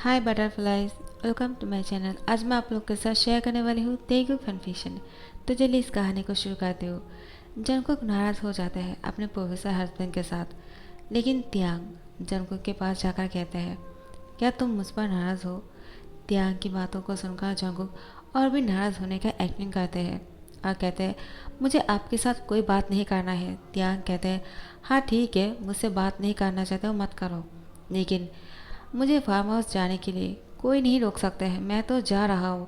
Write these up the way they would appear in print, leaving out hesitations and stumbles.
Hi butterflies, welcome to my channel. आज मैं आप लोग के साथ शेयर करने वाली हूँ तेलुगु फन फिक्शन। तो चलिए इस कहानी को शुरू करती हूँ। जंगकुक नाराज़ हो जाते हैं अपने प्रोफेसर हस्बैंड के साथ, लेकिन त्यांग जंगकुक के पास जाकर कहते हैं, क्या तुम मुझ पर नाराज़ हो? त्यांग की बातों को सुनकर जंगकुक और भी नाराज़ होने का एक्टिंग करते हैं और कहते हैं, मुझे आपके साथ कोई बात नहीं करना है। त्यांग कहते हैं, हाँ ठीक है, मुझसे बात नहीं करना चाहते हो मत करो, लेकिन मुझे फार्म हाउस जाने के लिए कोई नहीं रोक सकते हैं। मैं तो जा रहा हूँ।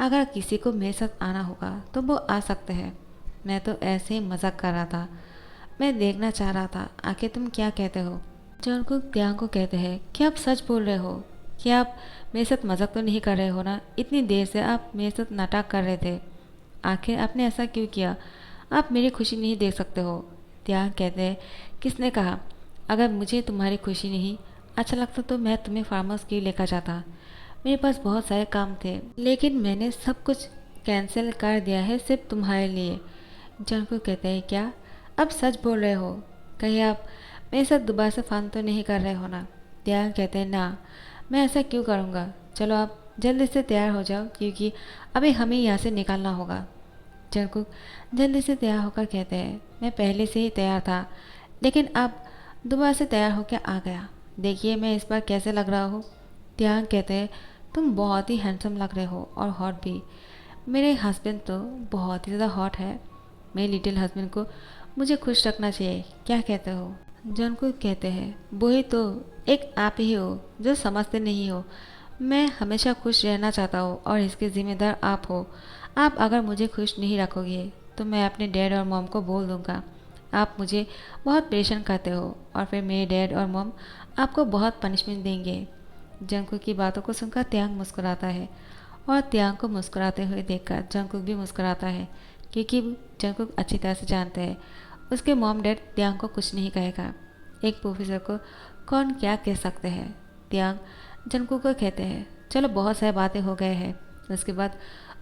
अगर किसी को मेरे साथ आना होगा तो वो आ सकते हैं। मैं तो ऐसे ही मजाक कर रहा था, मैं देखना चाह रहा था आखिर तुम क्या कहते हो। जंगकुक त्यांग को कहते हैं, क्या आप सच बोल रहे हो? क्या आप मेरे साथ मजाक तो नहीं कर रहे हो ना? इतनी देर से आप मेरे साथ नाटक कर रहे थे, आखिर आपने ऐसा क्यों किया? आप मेरी खुशी नहीं देख सकते हो। त्यांग कहते हैं, किसने कहा? अगर मुझे तुम्हारी खुशी नहीं अच्छा लगता तो मैं तुम्हें फार्म हाउस क्यों लेकर जाता? मेरे पास बहुत सारे काम थे, लेकिन मैंने सब कुछ कैंसिल कर दिया है सिर्फ तुम्हारे लिए। जंगकुक कहते हैं, क्या अब सच बोल रहे हो? कहीं आप मेरे साथ दोबारा से फान तो नहीं कर रहे हो ना? त्यांग कहते हैं, ना, मैं ऐसा क्यों करूँगा। चलो आप जल्दी से तैयार हो जाओ क्योंकि अभी हमें यहाँ से निकलना होगा। जंगकुक जल्दी से तैयार होकर कहते हैं, मैं पहले से ही तैयार था, लेकिन अब दोबारा से तैयार होकर आ गया। देखिए मैं इस बार कैसे लग रहा हूँ। त्यांग कहते हैं, तुम बहुत ही हैंडसम लग रहे हो और हॉट भी। मेरे हस्बैंड तो बहुत ही ज़्यादा हॉट है। मेरे लिटिल हस्बैंड को मुझे खुश रखना चाहिए, क्या कहते हो? जंगकुक कहते हैं, वही तो, एक आप ही हो जो समझते नहीं हो। मैं हमेशा खुश रहना चाहता हूँ और इसके ज़िम्मेदार आप हो। आप अगर मुझे खुश नहीं रखोगे तो मैं अपने डैड और मॉम को बोल दूँगा। आप मुझे बहुत परेशान करते हो और फिर मेरे डैड और मॉम आपको बहुत पनिशमेंट देंगे। जंगकुक की बातों को सुनकर त्यांग मुस्कुराता है और त्यांग को मुस्कुराते हुए देखकर जंगकुक भी मुस्कुराता है, क्योंकि जंगकुक अच्छी तरह से जानते हैं उसके मॉम डैड त्यांग को कुछ नहीं कहेगा। एक प्रोफेसर को कौन क्या कह सकते हैं। त्यांग जंगकुक को कहते हैं, चलो बहुत सारी बातें हो गए हैं। उसके बाद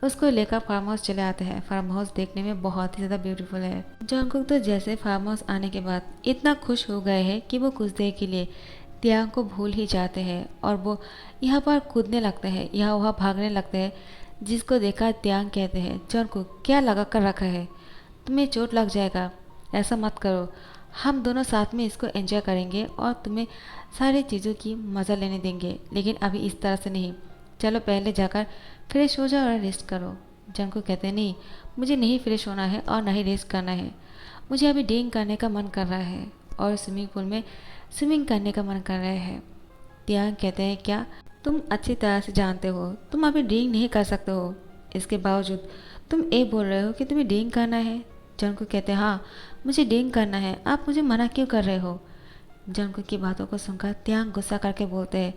उसको लेकर फार्म हाउस चले आते हैं। फार्म हाउस देखने में बहुत ही ज़्यादा ब्यूटीफुल है। जंगकुक तो जैसे फार्म हाउस आने के बाद इतना खुश हो गए हैं कि वो कुछ देर के लिए त्यांग को भूल ही जाते हैं और वो यहाँ पर कूदने लगते हैं, यहाँ वहाँ भागने लगते हैं। जिसको देखा त्यांग कहते हैं, जंगकुक क्या लगा कर रखा है? तुम्हें चोट लग जाएगा, ऐसा मत करो। हम दोनों साथ में इसको एंजॉय करेंगे और तुम्हें सारी चीज़ों की मज़ा लेने देंगे, लेकिन अभी इस तरह से नहीं। चलो पहले जाकर फ्रेश हो जाओ और रेस्ट करो। जंगकुक कहते हैं, नहीं, मुझे नहीं फ्रेश होना है और ना ही रेस्ट करना है। मुझे अभी ड्रिंक करने का मन कर रहा है और स्विमिंग पूल में स्विमिंग करने का मन कर रहा है। त्यांग कहते हैं, क्या तुम अच्छी तरह से जानते हो तुम अभी ड्रिंक नहीं कर सकते हो, इसके बावजूद तुम ये बोल रहे हो कि तुम्हें ड्रिंक करना है? जंगकुक कहते हैं, हाँ मुझे ड्रिंक करना है, आप मुझे मना क्यों कर रहे हो? जंगकुक की बातों को सुनकर त्यांग गुस्सा करके बोलते हैं,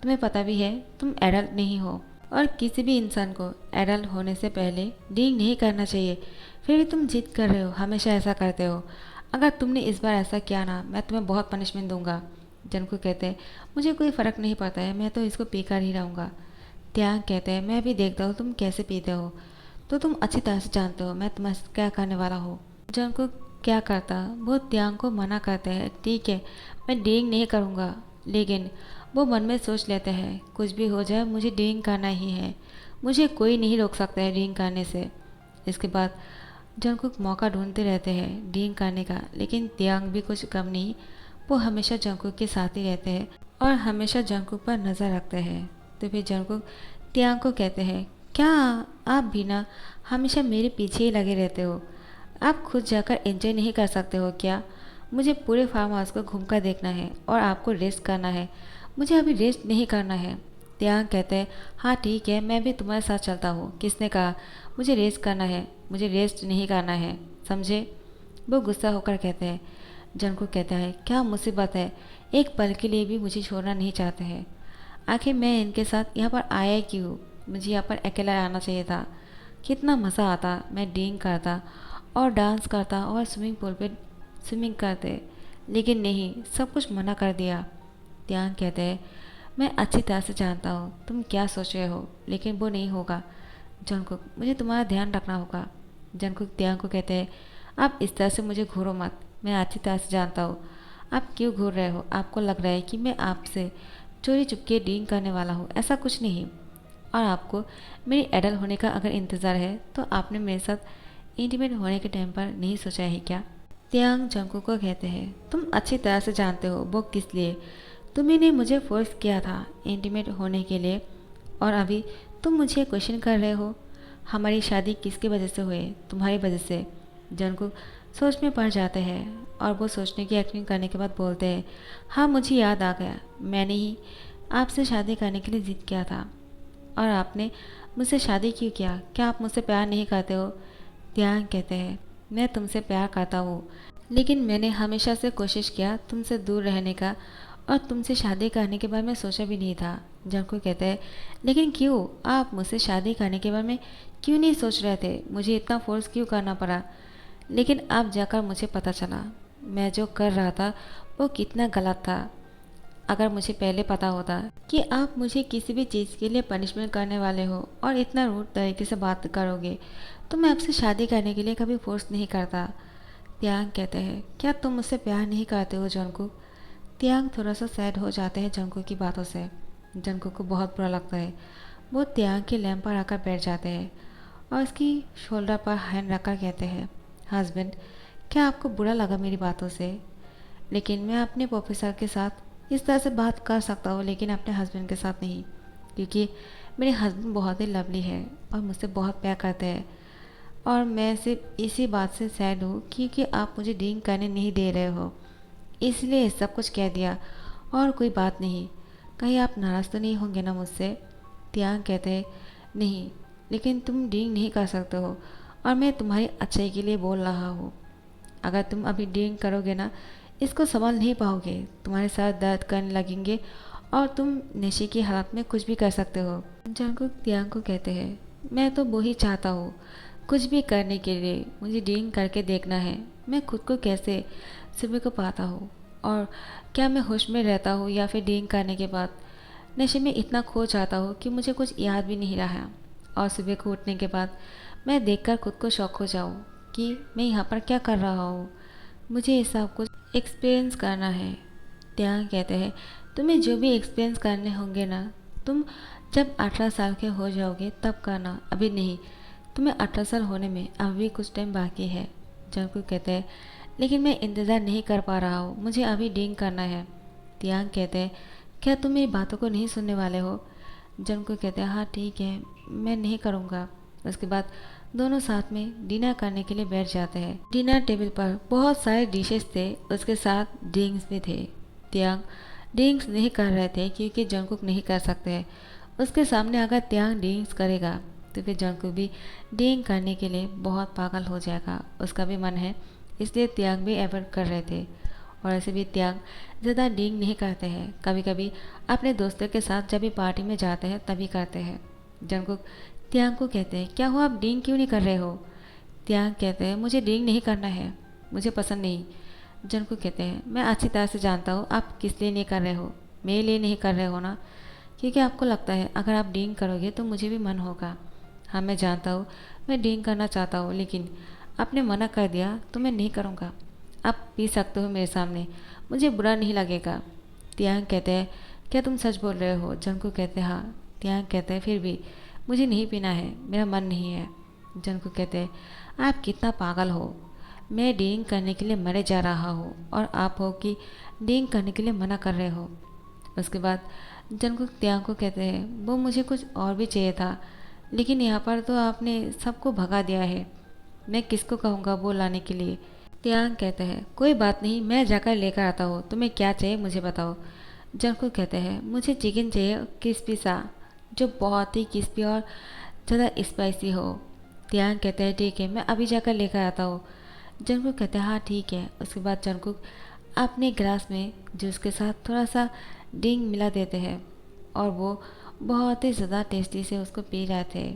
तुम्हें पता भी है तुम एडल्ट नहीं हो और किसी भी इंसान को एडल्ट होने से पहले ड्रिंक नहीं करना चाहिए, फिर भी तुम जिद कर रहे हो, हमेशा ऐसा करते हो। अगर तुमने इस बार ऐसा किया ना, मैं तुम्हें बहुत पनिशमेंट दूंगा। जंगकुक कहते हैं, मुझे कोई फ़र्क नहीं पड़ता है, मैं तो इसको पीकर ही रहूँगा। त्यांग कहते हैं, मैं भी देखता हूँ तुम कैसे पीते हो, तो तुम अच्छी तरह से जानते हो मैं तुम्हें क्या करने वाला हूँ। जंगकुक क्या करता, वो त्यांग को मना करते हैं, ठीक है मैं ड्रिंक नहीं करूँगा, लेकिन वो मन में सोच लेते हैं, कुछ भी हो जाए मुझे ड्रिंक करना ही है, मुझे कोई नहीं रोक सकता है ड्रिंक करने से। इसके बाद जंगकुक मौका ढूंढते रहते हैं ड्रिंक करने का, लेकिन त्यांग भी कुछ कम नहीं, वो हमेशा जंगकुक के साथ ही रहते हैं और हमेशा जंगकुक पर नज़र रखते हैं। तो फिर जंगकुक त्यांग को कहते हैं, क्या आप भी ना हमेशा मेरे पीछे ही लगे रहते हो? आप खुद जाकर एंजॉय नहीं कर सकते हो क्या? मुझे पूरे फार्म हाउस को घूमकर देखना है और आपको रेस्ट करना है, मुझे अभी रेस्ट नहीं करना है। त्यांग कहते हैं, हाँ ठीक है मैं भी तुम्हारे साथ चलता हूँ। किसने कहा मुझे रेस्ट करना है? मुझे रेस्ट नहीं करना है, समझे? वो गुस्सा होकर कहते हैं। जंगकुक कहता है, क्या मुसीबत है, एक पल के लिए भी मुझे छोड़ना नहीं चाहते हैं। आखिर मैं इनके साथ यहाँ पर आया क्यों? मुझे यहाँ पर अकेला आना चाहिए था। कितना मज़ा आता, मैं ड्रिंक करता और डांस करता और स्विमिंग पूल पे स्विमिंग करते, लेकिन नहीं, सब कुछ मना कर दिया। त्यांग कहते हैं, मैं अच्छी तरह से जानता हूँ तुम क्या सोच रहे हो, लेकिन वो नहीं होगा। जंगकुक, मुझे तुम्हारा ध्यान रखना होगा। जंगकुक त्यांग को कहते हैं, आप इस तरह से मुझे घूरो मत, मैं अच्छी तरह से जानता हूँ आप क्यों घूर रहे हो। आपको लग रहा है कि मैं आपसे चोरी चुपके डीलिंग करने वाला हूँ, ऐसा कुछ नहीं। और आपको मेरी एडल्ट होने का अगर इंतज़ार है तो आपने मेरे साथ इंटीमेट होने के टाइम पर नहीं सोचा है क्या? त्यांग जंगकुक को कहते हैं, तुम अच्छी तरह से जानते हो वो किस लिए। तुम्ही ने मुझे फोर्स किया था इंटीमेट होने के लिए, और अभी तुम मुझे क्वेश्चन कर रहे हो। हमारी शादी किसकी वजह से हुई? तुम्हारी वजह से। जंगकुक सोच में पड़ जाते हैं और वो सोचने की एक्टिंग करने के बाद बोलते हैं, हाँ मुझे याद आ गया, मैंने ही आपसे शादी करने के लिए जिद किया था। और आपने मुझसे शादी क्यों किया? क्या आप मुझसे प्यार नहीं करते हो? त्यांग कहते हैं, मैं तुमसे प्यार करता हूँ, लेकिन मैंने हमेशा से कोशिश किया तुमसे दूर रहने का, और तुमसे शादी करने के बारे में सोचा भी नहीं था। जंगकुक कहते हैं, लेकिन क्यों? आप मुझसे शादी करने के बारे में क्यों नहीं सोच रहे थे? मुझे इतना फोर्स क्यों करना पड़ा? लेकिन अब जाकर मुझे पता चला मैं जो कर रहा था वो कितना गलत था। अगर मुझे पहले पता होता कि आप मुझे किसी भी चीज़ के लिए पनिशमेंट करने वाले हो और इतना रूड तरीके से बात करोगे, तो मैं आपसे शादी करने के लिए कभी फोर्स नहीं करता। त्यांग कहते हैं, क्या तुम मुझसे प्यार नहीं करते हो जंगकुक? त्यांग थोड़ा सा सैड हो जाते हैं जंगकुक की बातों से। जंगकुक को बहुत बुरा लगता है। वो त्यांग के लैंप पर आकर बैठ जाते हैं और उसकी शोल्डर पर हैंड रखकर कहते हैं, हस्बैंड, क्या आपको बुरा लगा मेरी बातों से? लेकिन मैं अपने प्रोफेसर के साथ इस तरह से बात कर सकता हूँ, लेकिन अपने हस्बैंड के साथ नहीं, क्योंकि मेरे हस्बैंड बहुत ही लवली है और मुझसे बहुत प्यार करते हैं। और मैं सिर्फ इसी बात से सैड हूँ क्योंकि आप मुझे ड्रिंक करने नहीं दे रहे हो, इसलिए सब कुछ कह दिया, और कोई बात नहीं। कहीं आप नाराज़ तो नहीं होंगे ना मुझसे? त्यांग कहते हैं, नहीं, लेकिन तुम ड्रिंक नहीं कर सकते हो और मैं तुम्हारी अच्छाई के लिए बोल रहा हूँ। अगर तुम अभी ड्रिंक करोगे ना, इसको संभाल नहीं पाओगे, तुम्हारे साथ दर्द करने लगेंगे और तुम नशे की हालत में कुछ भी कर सकते हो। जंगकुक त्यांग को कहते हैं, मैं तो वो ही चाहता हूँ, कुछ भी करने के लिए मुझे ड्रिंक करके देखना है। मैं खुद को कैसे सुबह को पाता हूँ, और क्या मैं होश में रहता हूँ या फिर ड्रिंक करने के बाद नशे में इतना खो जाता हूँ कि मुझे कुछ याद भी नहीं रहा, और सुबह को उठने के बाद मैं देखकर खुद को शौक हो जाऊँ कि मैं यहाँ पर क्या कर रहा हूँ। मुझे ये सब कुछ एक्सपीरियंस करना है। त्यांग कहते हैं, तुम्हें जो भी एक्सपीरियंस करने होंगे ना, तुम जब 18 साल के हो जाओगे तब करना, अभी नहीं। तुम्हें 18 साल होने में अभी कुछ टाइम बाकी है। जंगकुक कहते हैं, लेकिन मैं इंतज़ार नहीं कर पा रहा हूँ, मुझे अभी ड्रिंक करना है। त्यांग कहते हैं, क्या तुम मेरी बातों को नहीं सुनने वाले हो? जंगकुक कहते हैं, हाँ ठीक है, मैं नहीं करूँगा। उसके बाद दोनों साथ में डिनर करने के लिए बैठ जाते हैं। डिनर टेबल पर बहुत सारे डिशेस थे, उसके साथ ड्रिंक्स भी थे। त्यांग ड्रिंक्स नहीं कर रहे थे क्योंकि जंगकुक नहीं कर सकते हैं। उसके सामने अगर त्यांग ड्रिंक्स करेगा तो फिर जंगकुक भी ड्रिंक करने के लिए बहुत पागल हो जाएगा, उसका भी मन है, इसलिए त्यांग भी अवॉइड कर रहे थे। और ऐसे भी त्यांग ज़्यादा ड्रिंक नहीं करते हैं, कभी कभी अपने दोस्तों के साथ जब भी पार्टी में जाते हैं तभी करते हैं। जंगकुक त्यांग को कहते हैं, क्या हुआ, आप ड्रिंक क्यों नहीं कर रहे हो? त्यांग कहते हैं, मुझे ड्रिंक नहीं करना है, मुझे पसंद नहीं। जंगकुक कहते हैं, मैं अच्छी तरह से जानता हूँ आप किस लिए नहीं कर रहे हो, मेरे लिए नहीं कर रहे हो ना, क्योंकि आपको लगता है अगर आप ड्रिंक करोगे तो मुझे भी मन होगा। हाँ मैं जानता हूँ, मैं ड्रिंक करना चाहता हूँ, लेकिन आपने मना कर दिया तो मैं नहीं करूँगा। आप पी सकते हो मेरे सामने, मुझे बुरा नहीं लगेगा। त्यांग कहते हैं, क्या तुम सच बोल रहे हो? जंगकुक कहते हैं, हाँ। त्यांग कहते हैं, फिर भी मुझे नहीं पीना है, मेरा मन नहीं है। जंगकुक कहते हैं, आप कितना पागल हो, मैं ड्रिंक करने के लिए मरे जा रहा हूँ और आप हो कि ड्रिंक करने के लिए मना कर रहे हो। उसके बाद जंगकुक त्यांग को कहते हैं, वो मुझे कुछ और भी चाहिए था, लेकिन यहाँ पर तो आपने सबको भगा दिया है, मैं किसको कहूँगा वो लाने के लिए। त्यांग कहते हैं, कोई बात नहीं, मैं जाकर लेकर आता हूँ, तुम्हें क्या चाहिए मुझे बताओ। जंगकुक कहते हैं, मुझे चिकन चाहिए क्रिस्पी सा, जो बहुत ही क्रिस्पी और ज़्यादा स्पाइसी हो। त्यांग कहते हैं, ठीक है, मैं अभी जाकर लेकर आता हूँ। जंगकुक कहते हैं, हाँ ठीक है। उसके बाद जंगकुक अपने गिलास में जूस के साथ थोड़ा सा ड्रिंक मिला देते हैं और वो बहुत ही ज़्यादा टेस्टी से उसको पी रहे थे।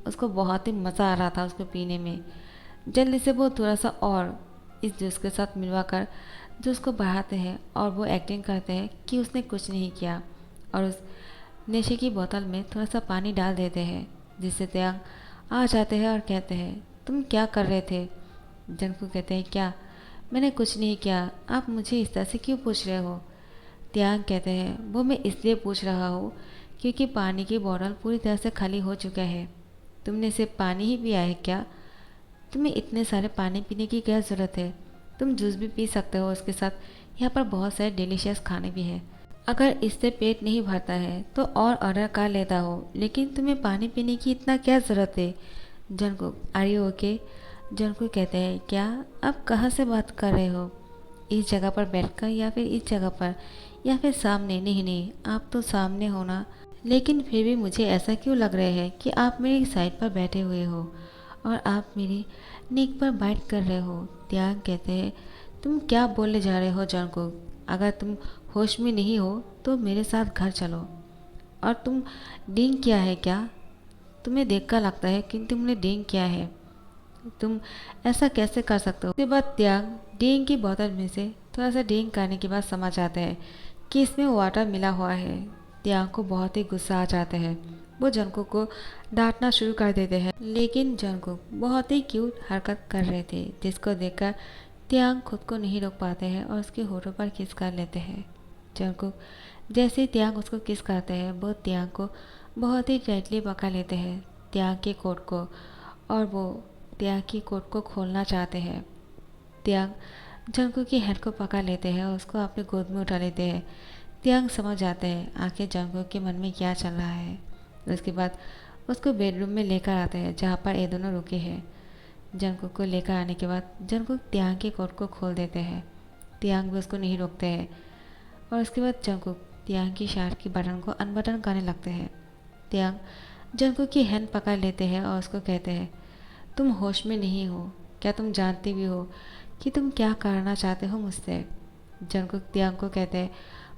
उसको बहुत ही मज़ा आ रहा था उसको पीने में। जल्दी से वो थोड़ा सा और इस जूस के साथ मिलवा कर जूस को बढ़ाते हैं और वो एक्टिंग करते हैं कि उसने कुछ नहीं किया, और उस नशे की बोतल में थोड़ा सा पानी डाल देते हैं, जिससे त्यांग आ जाते हैं और कहते हैं, तुम क्या कर रहे थे? जंगकुक कहते हैं, क्या? मैंने कुछ नहीं किया, आप मुझे इस तरह से क्यों पूछ रहे हो? त्यांग कहते हैं वो मैं इसलिए पूछ रहा हूँ क्योंकि पानी की बोतल पूरी तरह से खाली हो चुका है। तुमने सिर्फ पानी ही पिया है क्या? तुम्हें इतने सारे पानी पीने की क्या ज़रूरत है? तुम जूस भी पी सकते हो, उसके साथ यहाँ पर बहुत सारे डिलीशियस खाने भी हैं। अगर इससे पेट नहीं भरता है तो और ऑर्डर कर लेता हो, लेकिन तुम्हें पानी पीने की इतना क्या ज़रूरत है? Jungkook are you okay? Jungkook कहते हैं क्या आप कहाँ से बात कर रहे हो? इस जगह पर बैठकर या फिर इस जगह पर या फिर सामने? नहीं नहीं, आप तो सामने हो ना। लेकिन फिर भी मुझे ऐसा क्यों लग रहा है कि आप मेरी साइड पर बैठे हुए हो और आप मेरी नेक पर बाइट कर रहे हो। त्यांग कहते हैं तुम क्या बोलने जा रहे हो जंगकुक? अगर तुम होश में नहीं हो तो मेरे साथ घर चलो। और तुम ड्रिंक किया है क्या? तुम्हें देखकर लगता है कि तुमने ड्रिंक किया है। तुम ऐसा कैसे कर सकते हो? उसके बाद त्यांग ड्रिंक की बोतल में से थोड़ा सा ड्रिंक करने के बाद समझ आता है कि इसमें वाटर मिला हुआ है। त्यांग को बहुत ही गुस्सा आ जाता है। वो जंगकुक को डांटना शुरू कर देते हैं, लेकिन जंगकुक बहुत ही क्यूट हरकत कर रहे थे जिसको देखकर त्यांग खुद को नहीं रोक पाते हैं और उसके होठों पर किस कर लेते हैं। जंगकुक जैसे ही त्यांग उसको किस करते हैं वो त्यांग को बहुत ही टाइटली पकड़ लेते हैं, त्यांग के कोट को, और वो त्यांग की कोट को खोलना चाहते हैं। त्यांग जंगकुक की हैंड को पकड़ लेते हैं और उसको अपनी गोद में उठा लेते हैं। त्यांग समझ जाते हैं आखिर जंगकुक के मन में क्या चल रहा है। उसके बाद उसको बेडरूम में लेकर आते हैं जहाँ पर ये दोनों रुके हैं। जंगकुक को लेकर आने के बाद जंगकुक त्यांग के कोट को खोल देते हैं। त्यांग भी उसको नहीं रोकते हैं और उसके बाद जंगकुक त्यांग की शर्ट की बटन को अनबटन करने लगते हैं। त्यांग जंगकुक की हैंड पकड़ लेते हैं और उसको कहते हैं तुम होश में नहीं हो क्या? तुम जानते भी हो कि तुम क्या करना चाहते हो मुझसे? जंगकुक त्यांग को कहते हैं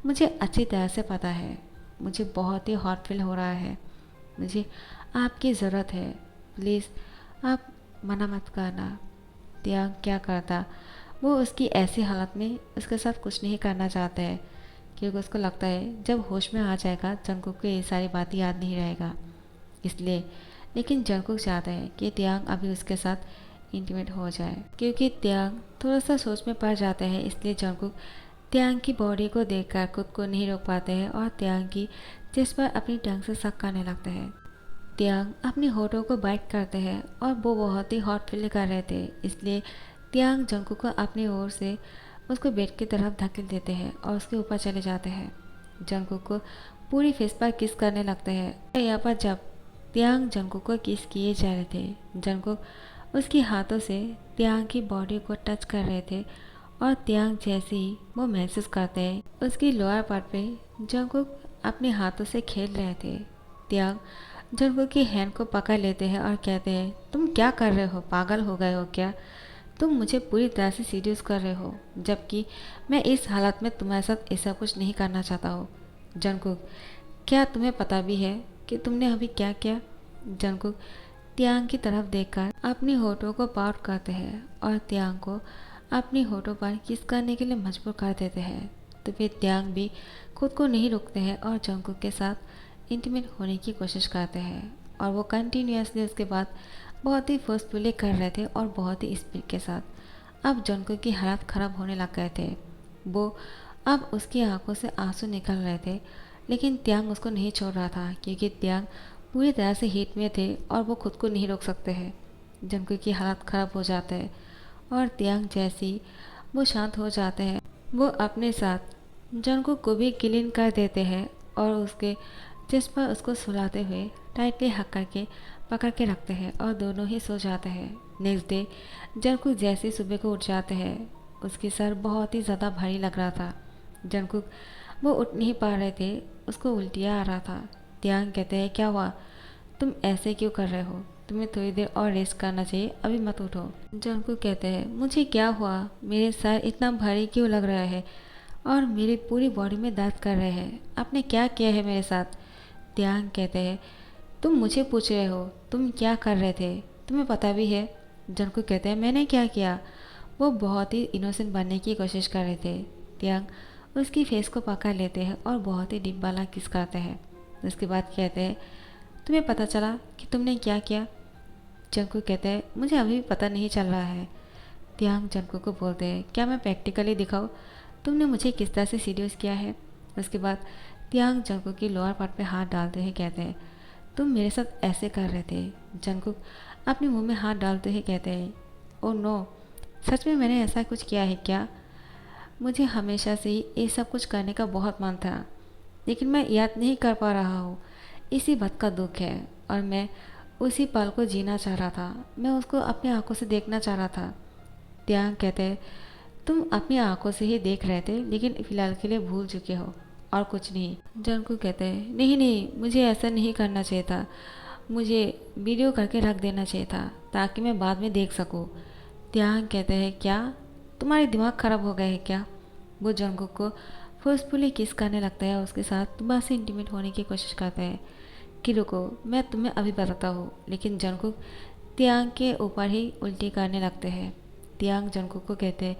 मुझे अच्छी तरह से पता है, मुझे बहुत ही हॉट फील हो रहा है, मुझे आपकी ज़रूरत है, प्लीज़ आप मना मत करना। त्यांग क्या करता, वो उसकी ऐसी हालत में उसके साथ कुछ नहीं करना चाहता है क्योंकि उसको लगता है जब होश में आ जाएगा जंगकुक को ये सारी बातें याद नहीं रहेगा, इसलिए। लेकिन जंगकुक चाहता है कि त्यांग अभी उसके साथ इंटीमेट हो जाए क्योंकि त्यांग थोड़ा सा सोच में पड़ जाता है, इसलिए जंगकुक त्यांग की बॉडी को देखकर खुद को नहीं रोक पाते हैं और त्यांग की चेस्ट पर अपनी टंग से सक करने लगते हैं। त्यांग अपनी होठों को बाइट करते हैं और वो बहुत ही हॉट फील कर रहे थे, इसलिए त्यांग जंगकुक को अपनी ओर से उसको बेड की तरफ धकेल देते हैं और उसके ऊपर चले जाते हैं। जंगकुक को पूरी फेस पर किस करने लगते हैं। यहाँ पर जब त्यांग जंगकुक को किस किए जा रहे थे, जंगकुक उसके हाथों से त्यांग की बॉडी को टच कर रहे थे और त्यांग जैसे ही वो महसूस करते हैं उसकी लोअर पार्ट पे जंगकुक अपने हाथों से खेल रहे थे। त्यांग जंगकुक की हैंड को पकड़ लेते हैं और कहते हैं तुम क्या कर रहे हो? पागल हो गए हो क्या? तुम मुझे पूरी तरह से सीड्यूस कर रहे हो जबकि मैं इस हालत में तुम्हारे साथ ऐसा कुछ नहीं करना चाहता हूँ। जंगकुक क्या तुम्हें पता भी है कि तुमने अभी क्या किया? जंगकुक त्यांग की तरफ देखकर अपनी होठों को पाउट करते हैं और त्यांग को अपनी होठों पर किस करने के लिए मजबूर कर देते हैं। तो फिर त्यांग भी खुद को नहीं रोकते हैं और जंगकुक के साथ इंटीमेट होने की कोशिश करते हैं और वो कंटिन्यूसली उसके बाद बहुत ही फोर्सफुली कर रहे थे और बहुत ही स्पीड के साथ। अब जंगकुक की हालत ख़राब होने लग गए थे। वो अब उसकी आंखों से आंसू निकल रहे थे, लेकिन त्यांग उसको नहीं छोड़ रहा था क्योंकि त्यांग पूरी तरह से हीट में थे और वो खुद को नहीं रोक सकते हैं। जंगकुक की हालत ख़राब हो जाते हैं और त्यांग जैसे ही वो शांत हो जाते हैं वो अपने साथ जंगकुक को भी क्लीन कर देते हैं और उसके चेस्ट पर उसको सुलाते हुए टाइटली हक करके पकड़ के रखते हैं और दोनों ही सो जाते हैं। नेक्स्ट डे जंगकुक जैसे ही सुबह को उठ जाते हैं उसकी सर बहुत ही ज़्यादा भारी लग रहा था। जंगकुक वो उठ नहीं पा रहे थे, उसको उल्टियाँ आ रहा था। त्यांग कहते हैं क्या हुआ, तुम ऐसे क्यों कर रहे हो? तुम्हें थोड़ी देर और रेस्ट करना चाहिए, अभी मत उठो। जंगकुक कहते हैं मुझे क्या हुआ, मेरे सर इतना भारी क्यों लग रहा है और मेरी पूरी बॉडी में दर्द कर रहे हैं, आपने क्या किया है मेरे साथ? त्यांग कहते हैं तुम मुझे पूछ रहे हो तुम क्या कर रहे थे, तुम्हें पता भी है? जंगकुक कहते हैं मैंने क्या किया? वो बहुत ही इनोसेंट बनने की कोशिश कर रहे थे। त्यांग उसकी फेस को पकड़ लेते हैं और बहुत ही डीप वाला किस करते हैं। उसके बाद कहते हैं तुम्हें पता चला कि तुमने क्या किया? जंगकुक कहते हैं मुझे अभी भी पता नहीं चल रहा है। त्यांग जंगकुक को बोलते हैं क्या मैं प्रैक्टिकली दिखाऊँ तुमने मुझे किस तरह से सीड्यूस किया है? उसके बाद त्यांग जंगकुक की लोअर पार्ट पे हाथ डालते ही कहते हैं, तुम मेरे साथ ऐसे कर रहे थे। जंगकुक अपने मुंह में हाथ डालते ही कहते हैं, ओ नो, सच में मैंने ऐसा कुछ किया है क्या? मुझे हमेशा से ही ये सब कुछ करने का बहुत मन था, लेकिन मैं याद नहीं कर पा रहा हूँ। इसी बात का दुख है और मैं उसी पल को जीना चाह रहा था। मैं उसको अपनी आंखों से देखना चाह रहा था। त्यांग कहते हैं, तुम अपनी आंखों से ही देख रहे थे, लेकिन फिलहाल के लिए भूल चुके हो और कुछ नहीं। जंगकुक कहते हैं, नहीं नहीं, मुझे ऐसा नहीं करना चाहिए था। मुझे वीडियो करके रख देना चाहिए था ताकि मैं बाद में देख सकूं। त्यांग कहते हैं, क्या तुम्हारी दिमाग खराब हो गया है क्या? वो जंगकुक को फोर्सफुली किस करने लगता है, उसके साथ दोबारा से इंटीमेट होने की कोशिश करता है कि रुको, मैं तुम्हें अभी बताता हूँ। लेकिन जंगकुक त्यांग के ऊपर ही उल्टी करने लगते हैं। त्यांग जंगकुक को कहते हैं,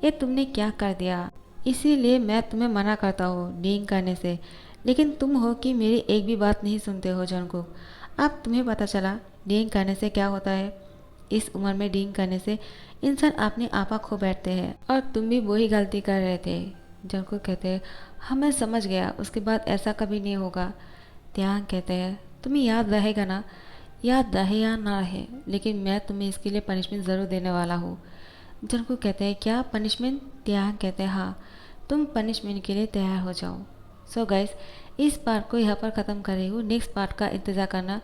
ये तुमने क्या कर दिया? इसीलिए मैं तुम्हें मना करता हूँ डींग करने से, लेकिन तुम हो कि मेरी एक भी बात नहीं सुनते हो जंगकुक। अब तुम्हें पता चला डींग करने से क्या होता है। इस उम्र में डींग करने से इंसान अपने आपा खो बैठते हैं और तुम भी वही गलती कर रहे थे। जंगकुक कहते हैं, हाँ मैं समझ गया, उसके बाद ऐसा कभी नहीं होगा। त्यांग कहते हैं, तुम्हें याद रहेगा ना? याद रहे या ना रहे, लेकिन मैं तुम्हें इसके लिए पनिशमेंट ज़रूर देने वाला हूँ। जंगकुक कहते हैं, क्या पनिशमेंट? त्यांग कहते हैं, हाँ, तुम पनिशमेंट के लिए तैयार हो जाओ। सो गाइस, इस पार्ट को यहाँ पर ख़त्म कर रही हूँ। नेक्स्ट पार्ट का इंतज़ार करना,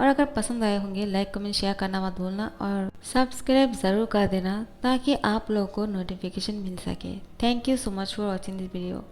और अगर पसंद आए होंगे लाइक कमेंट शेयर करना मत भूलना और सब्सक्राइब ज़रूर कर देना ताकि आप लोगों को नोटिफिकेशन मिल सके। Thank you so much for watching this video.